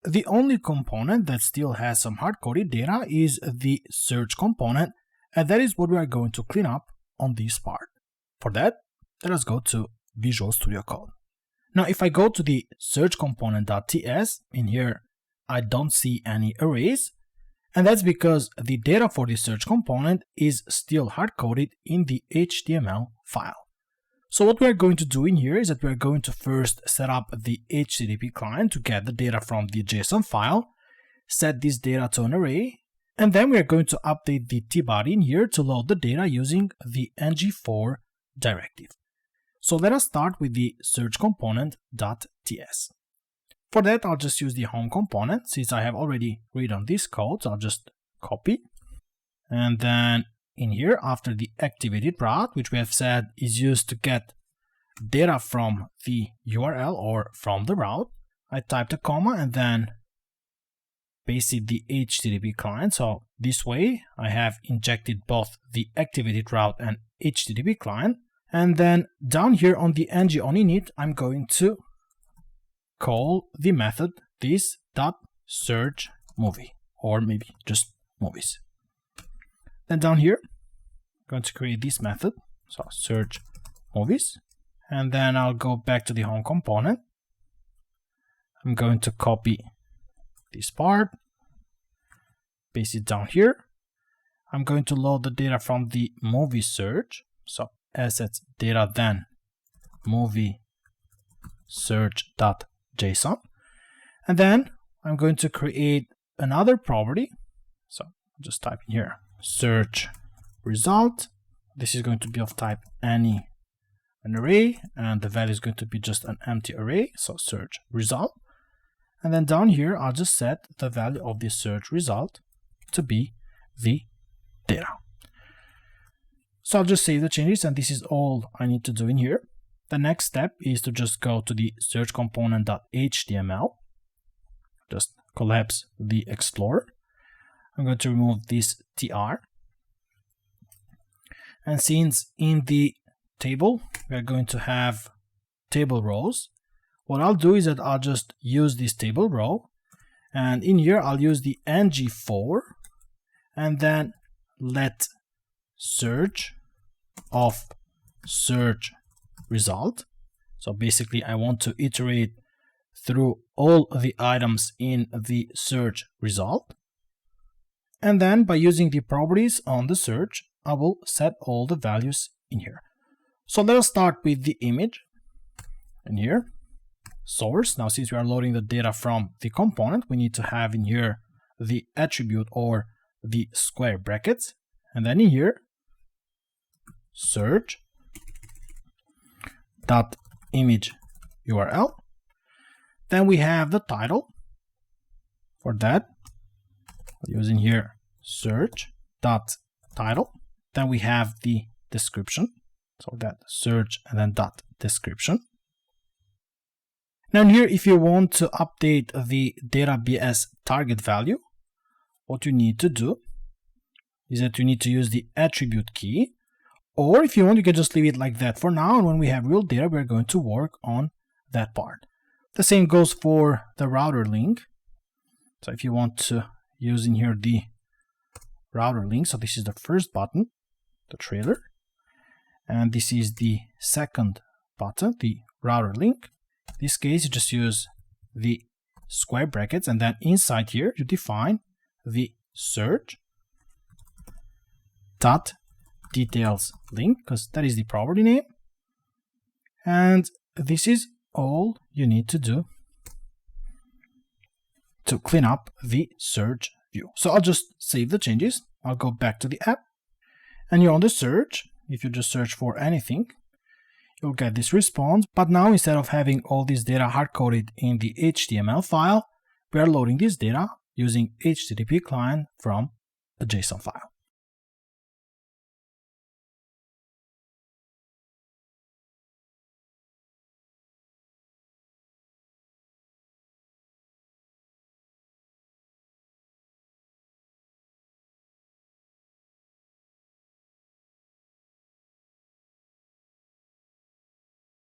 The only component that still has some hard-coded data is the search component, and that is what we are going to clean up on this part. For that, let us go to Visual Studio Code. Now, if I go to the search component.ts, in here I don't see any arrays, and that's because the data for the search component is still hard-coded in the HTML file. So what we are going to do in here is that we are going to first set up the HTTP client to get the data from the JSON file, set this data to an array, and then we are going to update the tbody in here to load the data using the ng4 directive. So let us start with the search component.ts. For that, I'll just use the home component. Since I have already written this code, so I'll just copy. And then in here, after the activated route, which we have said is used to get data from the URL or from the route, I typed a comma and then pasted the HTTP client. So this way, I have injected both the activated route and HTTP client. And then down here on the ng on init, I'm going to call the method this.searchMovie, or maybe just movies. Then down here, I'm going to create this method, so search movies, and then I'll go back to the home component. I'm going to copy this part, paste it down here. I'm going to load the data from the movie search, so assets data then movie search.json, and then I'm going to create another property. So just type in here search result. This is going to be of type any an array, and the value is going to be just an empty array, so search result. And then down here I'll just set the value of the search result to be the data. So I'll just save the changes, and this is all I need to do in here. The next step is to just go to the search component.html, just collapse the Explorer. I'm going to remove this tr. And since in the table we are going to have table rows, what I'll do is that I'll just use this table row, and in here I'll use the ng4 and then let search of search result. So basically I want to iterate through all the items in the search result, and then by using the properties on the search I will set all the values in here. So let us start with the image in here, source. Now since we are loading the data from the component, we need to have in here the attribute or the square brackets, and then in here search dot image URL. Then we have the title. For that, using here search dot title. Then we have the description. So that search and then dot description. Now here, if you want to update the database target value, what you need to do is that you need to use the attribute key, or if you want, you can just leave it like that for now, and when we have real data, we're going to work on that part. The same goes for the router link. So if you want to use in here the router link, so this is the first button, the trailer, and this is the second button, the router link. In this case, you just use the square brackets, and then inside here you define the search dot details link, because that is the property name, and this is all you need to do to clean up the search view. So I'll just save the changes. I'll go back to the app, and you're on the search. If you just search for anything, you'll get this response, but now instead of having all this data hard-coded in the HTML file, we are loading this data using HTTP client from a JSON file.